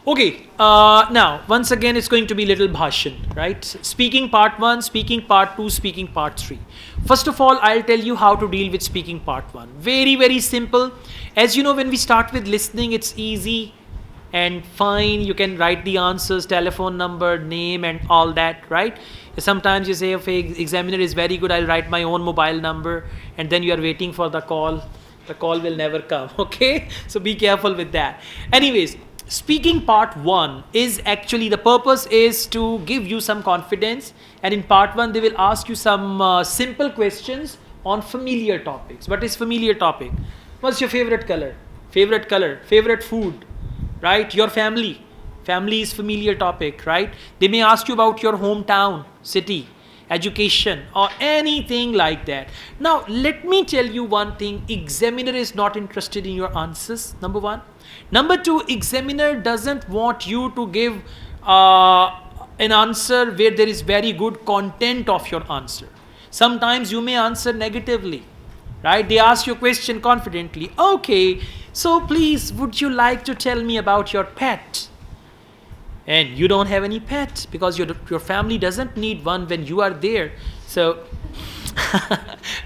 Okay, now once again it's going to be little bhashan, right? Speaking part 1, speaking part 2, speaking part 3. First of all, I'll tell you how to deal with speaking part 1. Very, very simple. As you know, when we start with listening, it's easy and fine. You can write the answers, telephone number, name and all that, right? Sometimes you say, if examiner is very good, I'll write my own mobile number, and then you are waiting for the call. The call will never come, okay? So be careful with that. Anyways, speaking part 1 is actually, the purpose is to give you some confidence, and in part 1 they will ask you some simple questions on familiar topics. What is familiar topic? What's your favorite color? Favorite color, favorite food, right? Your family. Family is familiar topic, right? They may ask you about your hometown, city, education or anything like that. Now let me tell you one thing, examiner is not interested in your answers, number 1. Number 2, examiner doesn't want you to give an answer where there is very good content of your answer. Sometimes you may answer negatively, right? They ask you a question confidently. Okay, so please, would you like to tell me about your pet? And you don't have any pet because your family doesn't need one when you are there. So,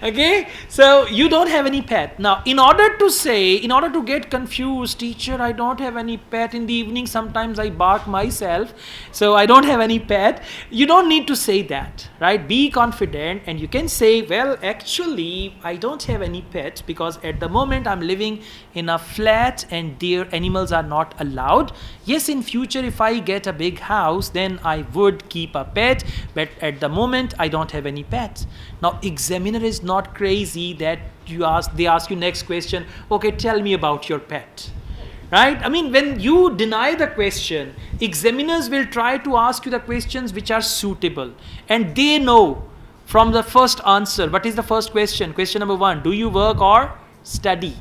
okay, so you don't have any pet. Now, in order to get confused, teacher, I don't have any pet. In the evening, sometimes I bark myself. So I don't have any pet. You don't need to say that, right? Be confident and you can say, well, actually, I don't have any pet because at the moment I'm living in a flat and there animals are not allowed. Yes, in future, if I get a big house, then I would keep a pet. But at the moment, I don't have any pets. Now, examiner is not crazy that they ask you next question, okay, tell me about your pet, right? I mean, when you deny the question, examiners will try to ask you the questions which are suitable, and they know from the first answer. What is the first question? Question number 1, do you work or study?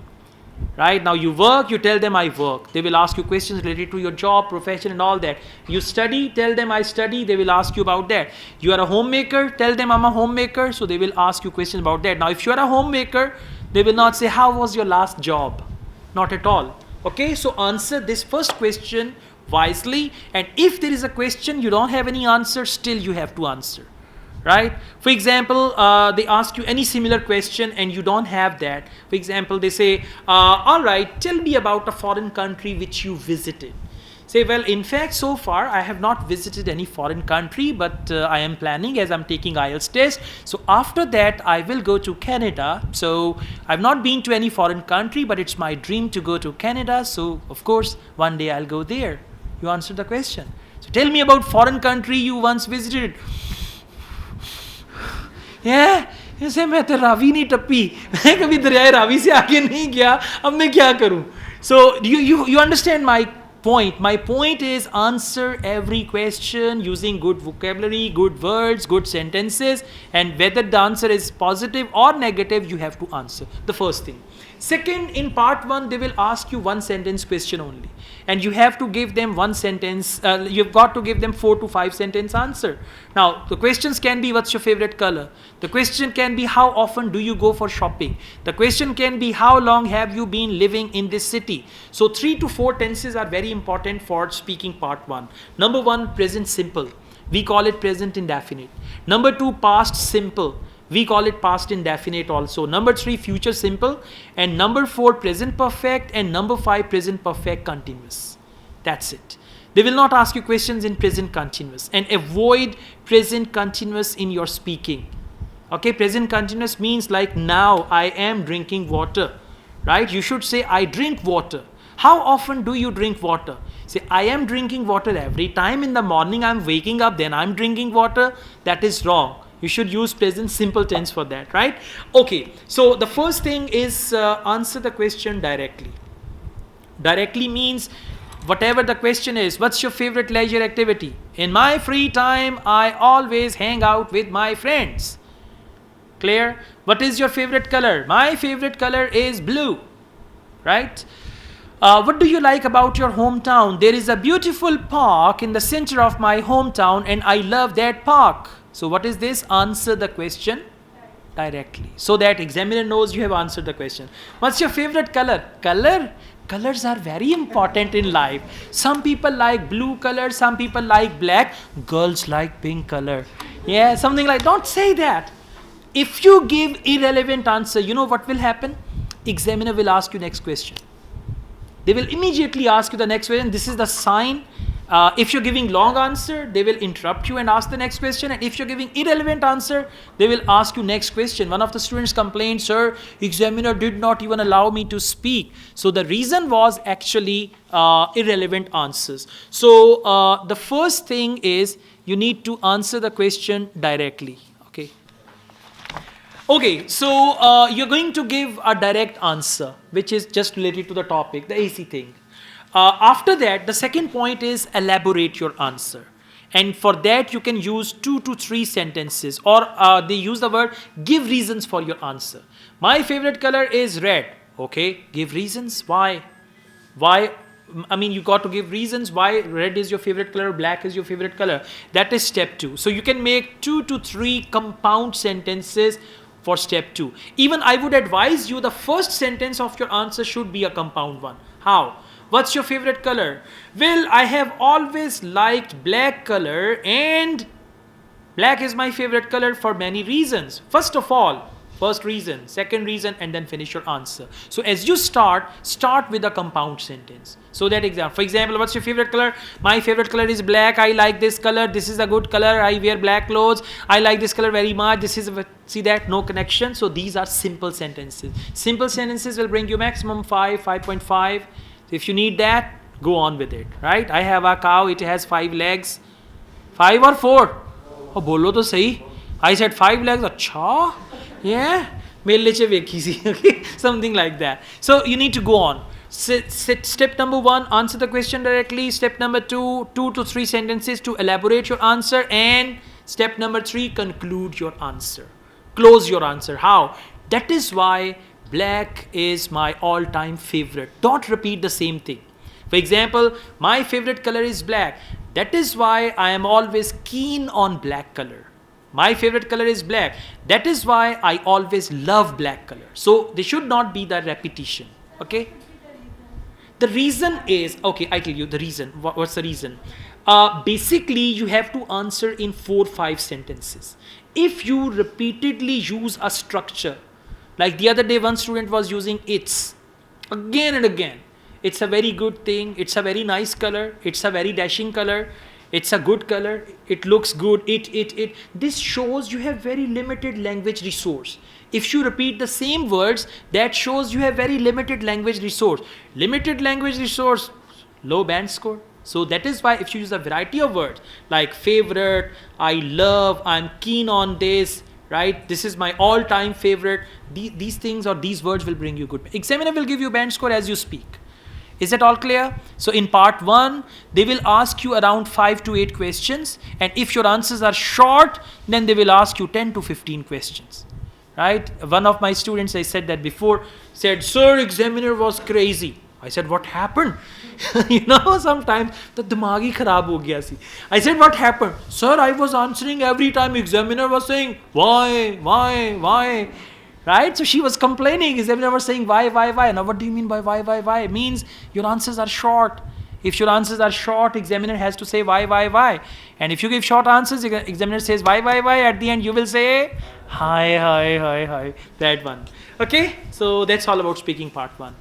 Right? Now you work, you tell them I work. They will ask you questions related to your job, profession and all that. You study, tell them I study. They will ask you about that. You are a homemaker, tell them I'm a homemaker. So they will ask you questions about that. Now if you are a homemaker, they will not say how was your last job? Not at all. Okay, so answer this first question wisely. And if there is a question you don't have any answer, still you have to answer. Right? For example, they ask you any similar question and you don't have that. For example, they say, all right, tell me about a foreign country which you visited. Say, well, in fact, so far I have not visited any foreign country, but I am planning as I'm taking Ielts test. So after that, I will go to Canada. So I've not been to any foreign country, but it's my dream to go to Canada. So of course, one day I'll go there. You answer the question. So tell me about foreign country you once visited. ऐसे मैं तो रावी नहीं टप्पी, मैं कभी दरियाए रावी से आगे नहीं गया, अब मैं क्या करूं? So you understand my point. My point is answer every question using good vocabulary, good words, good sentences, and whether the answer is positive or negative, you have to answer. The first thing. Second, in part 1, they will ask you one sentence question only. And you have to give them one sentence, you've got to give them 4 to 5 sentence answer. Now, the questions can be, what's your favorite color? The question can be, how often do you go for shopping? The question can be, how long have you been living in this city? So 3 to 4 tenses are very important for speaking part 1. Number 1, present simple. We call it present indefinite. Number 2, past simple. We call it past indefinite also. Number 3, future simple. And number 4, present perfect. And number 5, present perfect continuous. That's it. They will not ask you questions in present continuous. And avoid present continuous in your speaking. Okay, present continuous means like now I am drinking water. Right? You should say I drink water. How often do you drink water? Say I am drinking water every time in the morning I'm waking up, then I'm drinking water. That is wrong. You should use present simple tense for that, right? Okay, so the first thing is answer the question directly. Directly means whatever the question is, what's your favorite leisure activity? In my free time, I always hang out with my friends. Clear? What is your favorite color? My favorite color is blue, right? What do you like about your hometown? There is a beautiful park in the center of my hometown and I love that park. So what is this? Answer the question directly so that examiner knows you have answered the question. What's your favorite color? Colors are very important in life. Some people like blue color, some people like black. Girls like pink color. Yeah, something like, don't say that. If you give irrelevant answer, you know what will happen? Examiner will ask you next question. They will immediately ask you the next question. This is the sign. If you're giving long answer, they will interrupt you and ask the next question. And if you're giving irrelevant answer, they will ask you next question. One of the students complained, sir, examiner did not even allow me to speak. So the reason was actually irrelevant answers. So the first thing is you need to answer the question directly. Okay, so you're going to give a direct answer, which is just related to the topic, the AC thing. After that, the second point is elaborate your answer. And for that, you can use 2 to 3 sentences, or they use the word give reasons for your answer. My favorite color is red. Okay, give reasons. Why? Why? I mean, you got to give reasons why red is your favorite color, black is your favorite color. That is step 2. So you can make 2 to 3 compound sentences for step 2. Even I would advise you the first sentence of your answer should be a compound one. How? What's your favorite color? Well, I have always liked black color, and black is my favorite color for many reasons. First of all, first reason, second reason, and then finish your answer. So as you start with a compound sentence. So that example, for example, what's your favorite color? My favorite color is black. I like this color. This is a good color. I wear black clothes. I like this color very much. This is, see that, no connection. So these are simple sentences. Simple sentences will bring you maximum 5, 5.5. If you need that, go on with it, right? I have a cow. It has 5 legs. 5 or 4? Oh, bolo to sahi. I said 5 legs. Acha? Yeah. Okay, something like that. So you need to go on. Step number 1, answer the question directly. Step number 2, 2 to 3 sentences to elaborate your answer. And step number 3, conclude your answer. Close your answer. How? That is why black is my all-time favorite. Don't repeat the same thing. For example, my favorite color is black. That is why I am always keen on black color. My favorite color is black. That is why I always love black color. So they should not be the repetition. Okay? The reason is, okay, I tell you the reason. What's the reason? Basically, you have to answer in 4-5 sentences. If you repeatedly use a structure, like the other day, one student was using Ielts again and again. It's a very good thing. It's a very nice color. It's a very dashing color. It's a good color. It looks good. This shows you have very limited language resource. If you repeat the same words, that shows you have very limited language resource. Limited language resource, low band score. So that is why if you use a variety of words like favorite, I love, I'm keen on this, right? This is my all-time favorite. These things or these words will bring you good. Examiner will give you band score as you speak. Is that all clear? So in part 1, they will ask you around 5 to 8 questions. And if your answers are short, then they will ask you 10 to 15 questions. Right? One of my students, I said that before, said, sir, examiner was crazy. I said, what happened? Sometimes the dimag hi kharab ho gaya si. I said, what happened? Sir, I was answering every time examiner was saying, why? Right? So she was complaining. Examiner was saying, why? Now what do you mean by why? It means your answers are short. If your answers are short, examiner has to say why. And if you give short answers, examiner says why. At the end, you will say hi. That one. Okay? So that's all about speaking part 1.